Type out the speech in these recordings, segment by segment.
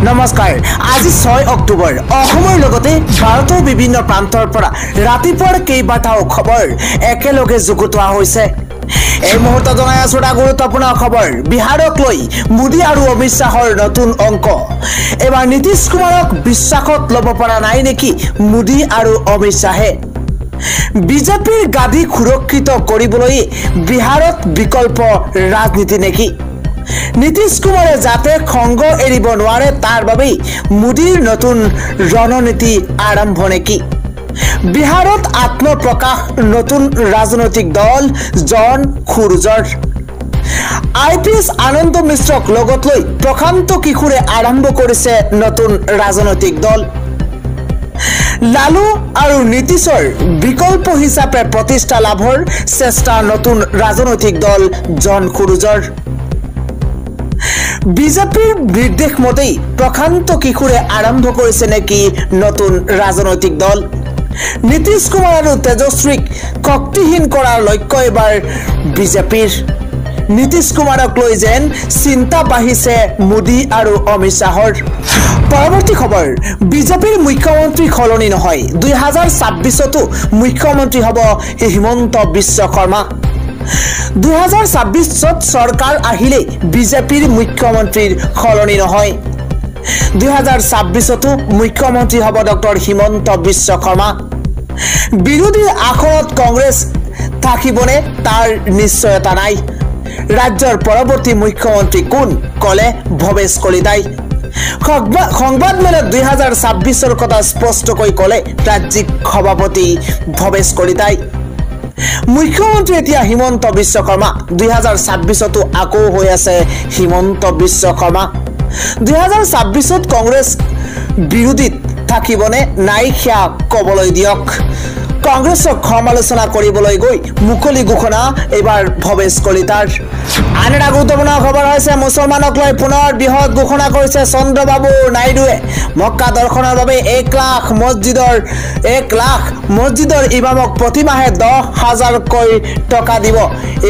নমস্কাৰ আজি 6 অক্টোবৰ অসমৰ লগতে ভাৰতৰ বিভিন্ন প্ৰান্তৰ পৰা ৰাতিপুৱাৰ কেইবাটাও খবৰ একেলগে যুগুতোৱা হৈছে এই মুহূৰ্ত জনাই আছো এটা গুৰুত্বপূৰ্ণ খবৰ বিহাৰক লৈ মোদী আৰু অমিত শাহৰ নতুন অংক এবাৰ নীতিশ কুমাৰক বিশ্বাসত ল'ব পৰা নাই নেকি মোদী আৰু অমিত শাহে বিজেপিৰ গাদী সুৰক্ষিত কৰিবলৈ বিহাৰত বিকল্প ৰাজনীতি নেকি নীতিশ কুমাৰে যাতে খংগ এৰিব নোৱাৰে তাৰ বাবে মোদীৰ নতুন ৰণনীতি আৰম্ভ নেকি বিহাৰত আত্মপ্ৰকাশ নতুন ৰাজনৈতিক দল জন খুৰজৰ আইপিএছ আনন্দ মিশ্ৰক লগত লৈ প্ৰশান্ত কিশোৰে আৰম্ভ কৰিছে নতুন ৰাজনৈতিক দল লালু আৰু নীতিশৰ বিকল্প হিচাপে প্ৰতিষ্ঠা লাভৰ চেষ্টা নতুন ৰাজনৈতিক দল জন খুৰজৰ বিজেপিৰ নিৰ্দেশ মতেই প্ৰশান্ত কিশোৰে আৰম্ভ কৰিছে নেকি নতুন ৰাজনৈতিক দল নীতিশ কুমাৰ আৰু তেজস্বীক শক্তিহীন কৰাৰ লক্ষ্য এবাৰ বিজেপিৰ নীতিশ কুমাৰক লৈ যেন চিন্তা বাঢ়িছে মোদী আৰু অমিত শাহৰ পৰৱৰ্তী খবৰ বিজেপিৰ মুখ্যমন্ত্ৰী সলনি নহয় 2026তো মুখ্যমন্ত্ৰী হ'ব হিমন্ত বিশ্ব শৰ্মা 2026 চৰকাৰ আহিলে বিজেপিৰ মুখ্যমন্ত্ৰীৰ সলনি নহয় 2026তো মুখ্যমন্ত্ৰী হ'ব ডক্টৰ হিমন্ত বিশ্ব শৰ্মা বিৰোধী আসনত কংগ্ৰেছ থাকিবনে তাৰ নিশ্চয়তা নাই ৰাজ্যৰ পৰৱৰ্তী মুখ্যমন্ত্ৰী কোন কলে ভৱেশ কলিতাই সংবাদ মেলত 2026ৰ কথা স্পষ্টকৈ কলে ৰাজ্যিক সভাপতি ভৱেশ কলিতাই মুখ্যমন্ত্ৰী এতিয়া হিমন্ত বিশ্ব শৰ্মা 2026তো আকৌ হৈ আছে হিমন্ত বিশ্ব শৰ্মা 2026ত কংগ্ৰেছ বিৰোধীত থাকিবনে নাই সেয়া কবলৈ দিয়ক কংগ্ৰেছক সমালোচনা কৰিবলৈ গৈ মুকলি ঘোষণা এবাৰ ভৱেশ কলিতাৰ আন এটা গুৰুত্বপূৰ্ণ খবৰ হৈছে মুছলমানক লৈ পুনৰ বৃহৎ ঘোষণা কৰিছে চন্দ্ৰবাবু নাইডুৱে মক্কা দৰ্শনৰ বাবে 1 লাখ মছজিদৰ ইমামক প্ৰতিমাহে 10,000কৈ টকা দিব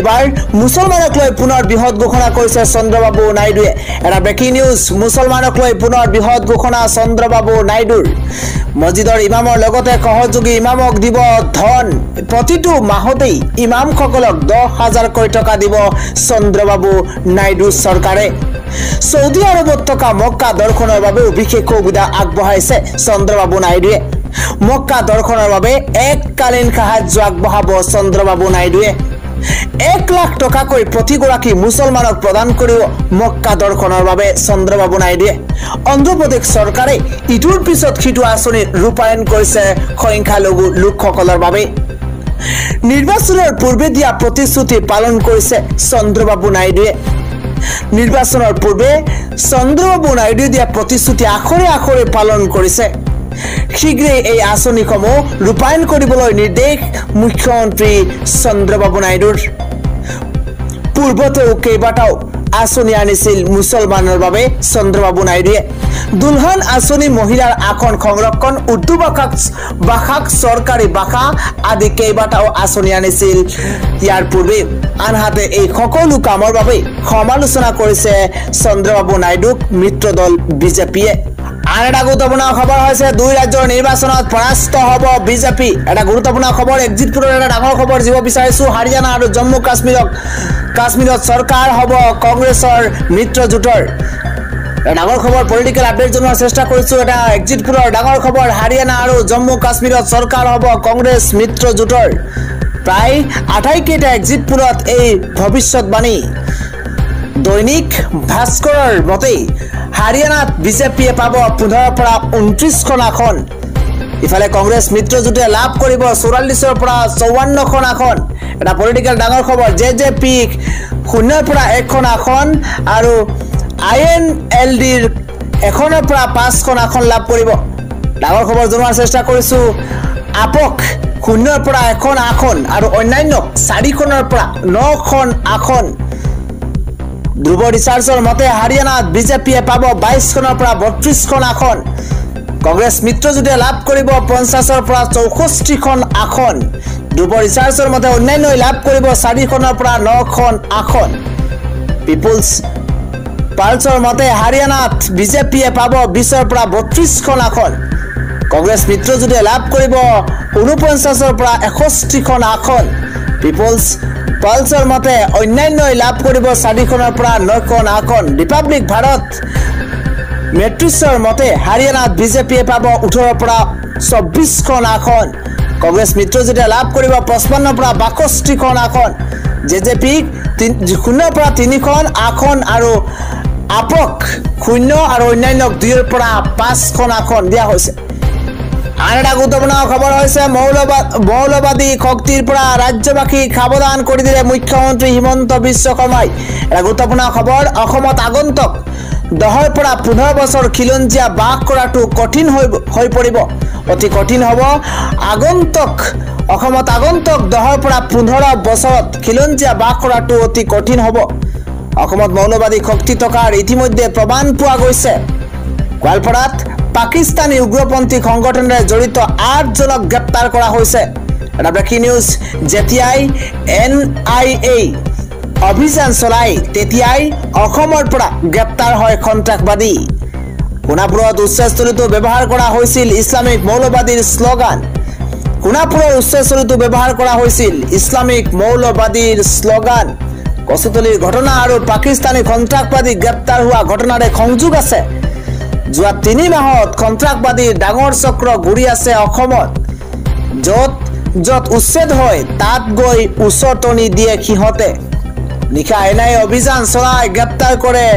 এবাৰ মুছলমানক লৈ পুনৰ বৃহৎ ঘোষণা কৰিছে চন্দ্ৰবাবু নাইডুৱে এটা ব্ৰেকিং নিউজ মুছলমানক লৈ পুনৰ বৃহৎ ঘোষণা চন্দ্ৰবাবু নাইডুৰ মছজিদৰ ইমামৰ লগতে সহযোগী ইমামক দিব ধন প্ৰতিটো মাহতেই ইমামসকলক 10,000কৈ টকা দিব চন্দ্ৰবাবু নাইডু চৰকাৰে সৌদি আৰবত থকা মক্কা দৰ্শনৰ বাবে বিশেষ সুবিধা আগবঢ়াইছে চন্দ্ৰবাবু নাইডুৱে মক্কা দৰ্শনৰ বাবে এককালীন সাহায্য আগবঢ়াব চন্দ্ৰবাবু নাইডুৱে 1 লাখ টকাকৈ প্ৰতিগৰাকী মুছলমানক প্ৰদান কৰিব মক্কা দৰ্শনৰ বাবে চন্দ্ৰবাবু নাইডুৱে অন্ধ্ৰপ্ৰদেশ চৰকাৰে ইটোৰ পিছত সিটো আঁচনি ৰূপায়ণ কৰিছে সংখ্যালঘু লোকসকলৰ বাবে নিৰ্বাচনৰ পূৰ্বে দিয়া প্ৰতিশ্ৰুতি পালন কৰিছে চন্দ্ৰবাবু নাইডুৱে নিৰ্বাচনৰ পূৰ্বে চন্দ্ৰবাবু নাইডুৱে দিয়া প্ৰতিশ্ৰুতি আখৰে আখৰে পালন কৰিছে শীঘ্ৰেই এই আঁচনিসমূহ ৰূপায়ণ কৰিবলৈ নিৰ্দেশ মুখ্যমন্ত্ৰী চন্দ্ৰবাবু নাইডুৰ পূৰ্বতেও কেইবাটাও আঁচনি আনিছিল মুছলমানৰ বাবে চন্দ্ৰবাবু নাইডুৱে দুলহান আঁচনি মহিলাৰ আসন সংৰক্ষণ উৰ্দু ভাষাক চৰকাৰী ভাষা আদি কেইবাটাও আঁচনি আনিছিল ইয়াৰ পূৰ্বে আনহাতে এই সকলো কামৰ বাবে সমালোচনা কৰিছে চন্দ্ৰবাবু নাইডুক মিত্ৰ দল বিজেপিয়ে আন এটা গুৰুত্বপূৰ্ণ খবৰ হৈছে দুই ৰাজ্যৰ নিৰ্বাচনত পৰাস্ত হ'ব বিজেপি এটা গুৰুত্বপূৰ্ণ খবৰ এক্সিটপুৰৰ এটা ডাঙৰ খবৰ দিব বিচাৰিছো হাৰিয়ানা আৰু জম্মু কাশ্মীৰত চৰকাৰ হ'ব কংগ্ৰেছৰ মিত্ৰজোঁটৰ ডাঙৰ খবৰ পলিটিকেল আপডেট জনোৱাৰ চেষ্টা কৰিছো এটা এক্সিটপুৰৰ ডাঙৰ খবৰ হাৰিয়ানা আৰু জম্মু কাশ্মীৰত চৰকাৰ হ'ব কংগ্ৰেছ মিত্ৰজোঁটৰ প্ৰায় 28 কেইটা এক্সিটপুৰত এই ভৱিষ্যতবাণী দৈনিক ভাস্কৰৰ মতে হাৰিয়ানাত বিজেপিয়ে পাব 15 পৰা 29খন আসন ইফালে কংগ্ৰেছ মিত্ৰজোঁটে লাভ কৰিব 44ৰ পৰা 54খন আসন এটা পলিটিকেল ডাঙৰ খবৰ জেজেপি 0ৰ পৰা 1খন আসন আৰু INLDৰ 1ৰ পৰা 5খন আসন লাভ কৰিব ডাঙৰ খবৰ জনোৱাৰ চেষ্টা কৰিছো আপক 0ৰ পৰা 1খন আসন আৰু অন্যান্য 4খনৰ পৰা 9খন আসন ধ্ৰুৱ ৰিচাৰ্চৰ মতে হাৰিয়ানাত বিজেপিয়ে পাব 22খনৰ পৰা 32খন আসন কংগ্ৰেছ মিত্ৰজোঁটে লাভ কৰিব 50ৰ পৰা 64খন আসন ধ্ৰুৱ ৰিচাৰ্চৰ মতে অন্যান্য লাভ কৰিব 4খনৰ পৰা 9খন আসন পিপলছ পালছৰ মতে হাৰিয়ানাত বিজেপিয়ে পাব 20ৰ পৰা 32খন আসন কংগ্ৰেছ মিত্ৰজোঁটে লাভ কৰিব 49ৰ পৰা 61খন আসন পিপলছ পালছৰ মতে অন্যান্যই লাভ কৰিব 4খনৰ পৰা 9খন আসন ৰিপাব্লিক ভাৰত মেট্ৰিক্সৰ মতে হাৰিয়ানাত বিজেপিয়ে পাব 18ৰ পৰা 24খন আসন কংগ্ৰেছ মিত্ৰজোঁটে লাভ কৰিব 55ৰ পৰা 62খন আসন জেজেপিক 0ৰ পৰা 3খন আসন আৰু আপক 0 আৰু অন্যান্যক 2ৰ পৰা 5খন আসন দিয়া হৈছে আন এটা গুৰুত্বপূৰ্ণ খবৰ হৈছে মৌলবাদী শক্তিৰ পৰা ৰাজ্যবাসীক সাৱধান কৰি দিলে মুখ্যমন্ত্ৰী হিমন্ত বিশ্ব শৰ্মাই এটা গুৰুত্বপূৰ্ণ খবৰ অসমত আগন্তুক 10ৰ পৰা 15 বছৰ খিলঞ্জীয়া বাস কৰাটো কঠিন হৈ পৰিব অতি কঠিন হ'ব অসমত আগন্তুক 10ৰ পৰা 15 বছৰত খিলঞ্জীয়া বাস কৰাটো অতি কঠিন হ'ব অসমত মৌলবাদী শক্তি থকাৰ ইতিমধ্যে প্ৰমাণ পোৱা গৈছে গোৱালপাৰাত পাকিস্তানী উগ্ৰপন্থী সংগঠনেৰে জড়িত 8 জনক গ্ৰেপ্তাৰ কৰা হৈছে এটা ব্ৰেকিং নিউজ যেতিয়াই NIA অভিযান চলাই তেতিয়াই অসমৰ পৰা গ্ৰেপ্তাৰ হয় সন্ত্ৰাসবাদী সোণাপুৰত উচ্চস্থলীটো ব্যৱহাৰ কৰা হৈছিল ইছলামিক মৌলবাদীৰ শ্লোগান কচুতলিৰ ঘটনা আৰু পাকিস্তানী সন্ত্ৰাসবাদী গ্ৰেপ্তাৰ হোৱা ঘটনাৰে সংযোগ আছে যোৱা 3 মাহত সন্ত্ৰাসবাদীৰ ডাঙৰ চক্ৰ ঘূৰি আছে অসমত য'ত উচ্ছেদ হয় তাত গৈ উচতনি দিয়ে সিহঁতে নিশা NIA অভিযান চলাই গ্ৰেপ্তাৰ কৰে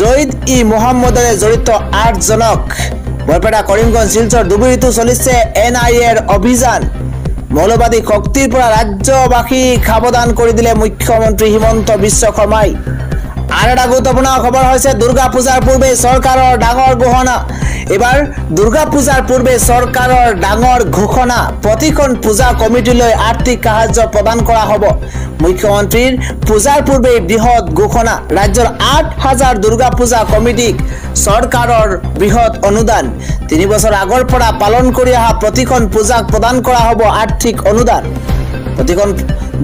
জৈদ-ই মোহাম্মদৰে জড়িত 8 জনক বৰপেটা কৰিমগঞ্জ শিলচৰ দুবুৰীতো চলিছে NIAৰ অভিযান মৌলবাদী শক্তিৰ পৰা ৰাজ্যবাসীক সাৱধান কৰি দিলে মুখ্যমন্ত্ৰী হিমন্ত বিশ্ব শৰ্মাই আন এটা গুৰুত্বপূৰ্ণ খবৰ হৈছে দুৰ্গা পূজাৰ পূৰ্বে চৰকাৰৰ ডাঙৰ ঘোষণা এবাৰ দুৰ্গা পূজাৰ পূৰ্বে চৰকাৰৰ ডাঙৰ ঘোষণা প্ৰতিখন পূজা কমিটিলৈ আৰ্থিক সাহায্য প্ৰদান কৰা হ'ব মুখ্যমন্ত্ৰীৰ পূজাৰ পূৰ্বে বৃহৎ ঘোষণা ৰাজ্যৰ 8000 দুৰ্গা পূজা কমিটিক চৰকাৰৰ বৃহৎ অনুদান 3 বছৰ আগৰ পৰা পালন কৰি অহা প্ৰতিখন পূজাক প্ৰদান কৰা হ'ব আৰ্থিক অনুদান প্ৰতিখন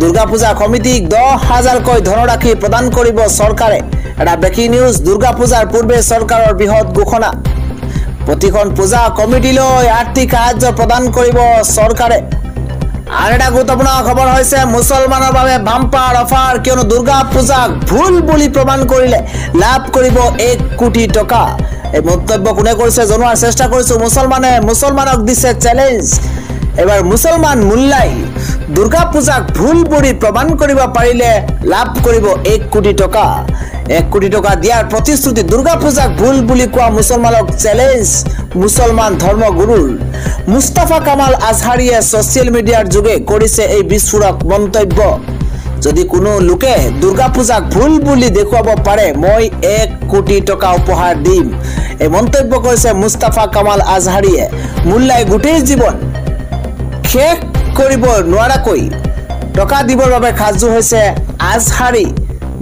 দুৰ্গা পূজা কমিটিক 10,000কৈ ধনৰাশি প্ৰদান কৰিব চৰকাৰে এটা ব্ৰেকিং নিউজ দুৰ্গা পূজাৰ পূৰ্বে চৰকাৰৰ বৃহৎ ঘোষণা প্ৰতিখন পূজা কমিটিলৈ আৰ্থিক সাহায্য প্ৰদান কৰিব চৰকাৰে আন এটা গুৰুত্বপূৰ্ণ খবৰ হৈছে মুছলমানৰ বাবে বাম্পাৰ অফাৰ কিয়নো দুৰ্গা পূজাক ভুল বুলি প্ৰমাণ কৰিলে লাভ কৰিব 1 কোটি টকা এই মন্তব্য কোনে কৰিছে জনোৱাৰ চেষ্টা কৰিছো মুছলমানক দিছে চ্যালেঞ্জ এবাৰ মুছলমান মুল্লাই দুৰ্গা পূজাক ভুল বুলি প্ৰমাণ কৰিব পাৰিলে লাভ কৰিব 1 কোটি টকা 1 কোটি টকা দিয়াৰ প্ৰতিশ্ৰুতি দুৰ্গা পূজাক ভুল বুলি কোৱা মুছলমানক চ্যালেঞ্জ মুছলমান ধৰ্মগুৰুৰ মুস্তাফা কামাল আজহাৰীয়ে ছ'চিয়েল মিডিয়াৰ যোগে কৰিছে এই বিস্ফোৰক মন্তব্য যদি কোনো লোকে দুৰ্গা পূজাক ভুল বুলি দেখুৱাব পাৰে মই 1 কোটি টকা উপহাৰ দিম এই মন্তব্য কৰিছে মুস্তাফা কামাল আজহাৰীয়ে মুল্লাই গোটেই জীৱন শেষ কৰিব নোৱাৰাকৈ টকা দিবৰ বাবে সাজু হৈছে আজহাৰী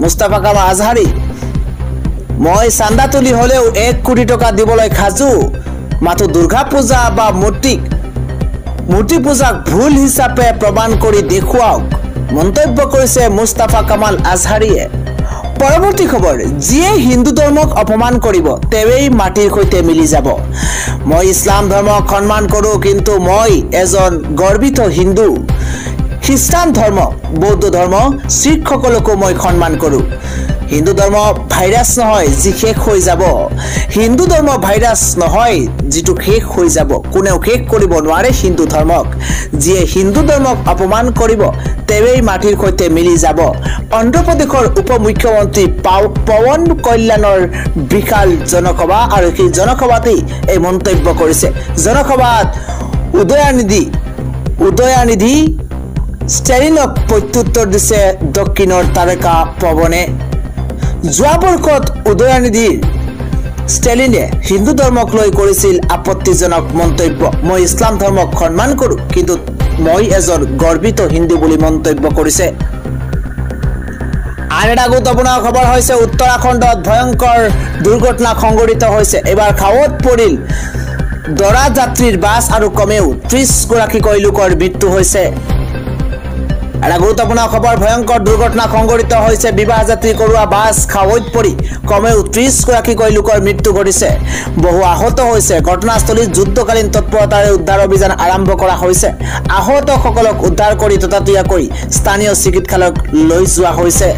মুস্তাফা কামাল আজহাৰী মই চান্দা তুলি হলেও 1 কোটি টকা দিবলৈ সাজু মাথো দুৰ্গা পূজা বা মূৰ্তি পূজাক ভুল হিচাপে প্ৰমাণ কৰি দেখুৱাওক মন্তব্য কৰিছে মুস্তাফা কামাল আজহাৰীয়ে পৰৱৰ্তী খবৰ যিয়ে হিন্দু ধৰ্মক অপমান কৰিব তেৱেই মাটিৰ সৈতে মিলি যাব মই ইছলাম ধৰ্মক সন্মান কৰোঁ কিন্তু মই এজন গৰ্বিত হিন্দু খ্ৰীষ্টান ধৰ্ম বৌদ্ধ ধৰ্ম শিখসকলকো মই সন্মান কৰোঁ হিন্দু ধৰ্ম ভাইৰাছ নহয় যি শেষ হৈ যাব হিন্দু ধৰ্ম ভাইৰাছ নহয় যিটো শেষ হৈ যাব কোনেও শেষ কৰিব নোৱাৰে হিন্দু ধৰ্মক যিয়ে হিন্দু ধৰ্মক অপমান কৰিব তেৱেই মাটিৰ সৈতে মিলি যাব অন্ধ্ৰপ্ৰদেশৰ উপমুখ্যমন্ত্ৰী পৱন কল্যাণৰ বিশাল জনসভা আৰু সেই জনসভাতেই এই মন্তব্য কৰিছে জনসভাত উদয়ানিধি ষ্টেলিনক প্ৰত্যুত্তৰ দিছে দক্ষিণৰ তাৰকা পৱনে যোৱা বৰ্ষত উদয়ানিধি ষ্টেলিনে হিন্দু ধৰ্মক লৈ কৰিছিল আপত্তিজনক মন্তব্য মই ইছলাম ধৰ্মক সন্মান কৰোঁ কিন্তু মই এজন গৰ্বিত হিন্দু বুলি মন্তব্য কৰিছে আন এটা গুৰুত্বপূৰ্ণ খবৰ হৈছে উত্তৰাখণ্ডত ভয়ংকৰ দুৰ্ঘটনা সংঘটিত হৈছে এবাৰ খাৱত পৰিল দৰা যাত্ৰীৰ বাছ আৰু কমেও 30 গৰাকীকৈ লোকৰ মৃত্যু হৈছে এটা গুৰুত্বপূৰ্ণ খবৰ ভয়ংকৰ দুৰ্ঘটনা সংঘটিত হৈছে বিবাহ যাত্ৰী কৰোৱা বাছ খাৱৈত পৰি কমেও 30গৰাকীকৈ লোকৰ মৃত্যু ঘটিছে বহু আহত হৈছে ঘটনাস্থলীত যুদ্ধকালীন তৎপৰতাৰে উদ্ধাৰ অভিযান আৰম্ভ কৰা হৈছে আহতসকলক উদ্ধাৰ কৰি ততাতৈয়াকৈ স্থানীয় চিকিৎসালয়ত লৈ যোৱা হৈছে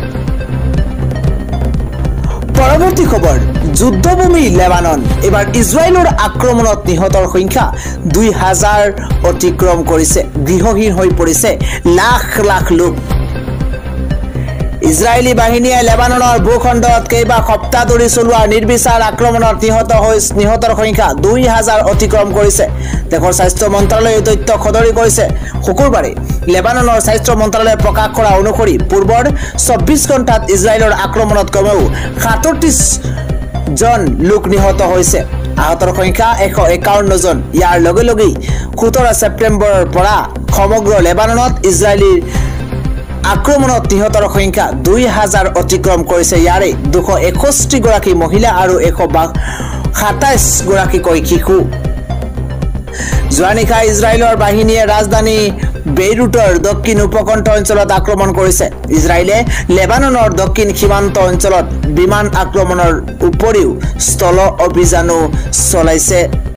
পৰৱৰ্তী খবৰ যুদ্ধভূমি লেবানন এবাৰ ইজৰাইলৰ আক্ৰমণত নিহতৰ সংখ্যা 2000 অতিক্ৰম কৰিছে গৃহহীন হৈ পৰিছে লাখ লাখ লোক ইজৰাইলী বাহিনীয়ে লেবাননৰ ভূখণ্ডত কেইবা সপ্তাহ ধৰি চলোৱা নিৰ্বিচাৰ আক্ৰমণত নিহতৰ সংখ্যা 2000 অতিক্ৰম কৰিছে দেশৰ স্বাস্থ্য মন্ত্ৰালয়ে এই তথ্য সদৰি কৰিছে শুকুৰবাৰে লেবাননৰ স্বাস্থ্য মন্ত্ৰালয়ে প্ৰকাশ কৰা অনুসৰি পূৰ্বৰ 24 ঘণ্টাত ইজৰাইলৰ আক্ৰমণত কমেও 37 জন লোক নিহত হৈছে আহতৰ সংখ্যা 151 জন ইয়াৰ লগে লগে 17 ছেপ্টেম্বৰৰ পৰা সমগ্ৰ লেবাননত ইজৰাইলীৰ আক্ৰমণত নিহতৰ সংখ্যা 2000 অতিক্ৰম কৰিছে ইয়াৰে 261 গৰাকী মহিলা আৰু 127 গৰাকীকৈ শিশু যোৱানিশা ইজৰাইলৰ বাহিনীয়ে ৰাজধানী বেইৰুটৰ দক্ষিণ উপকণ্ঠ অঞ্চলত আক্ৰমণ কৰিছে ইজৰাইলে লেবাননৰ দক্ষিণ সীমান্ত অঞ্চলত বিমান আক্ৰমণৰ উপৰিও স্থল অভিযানো চলাইছে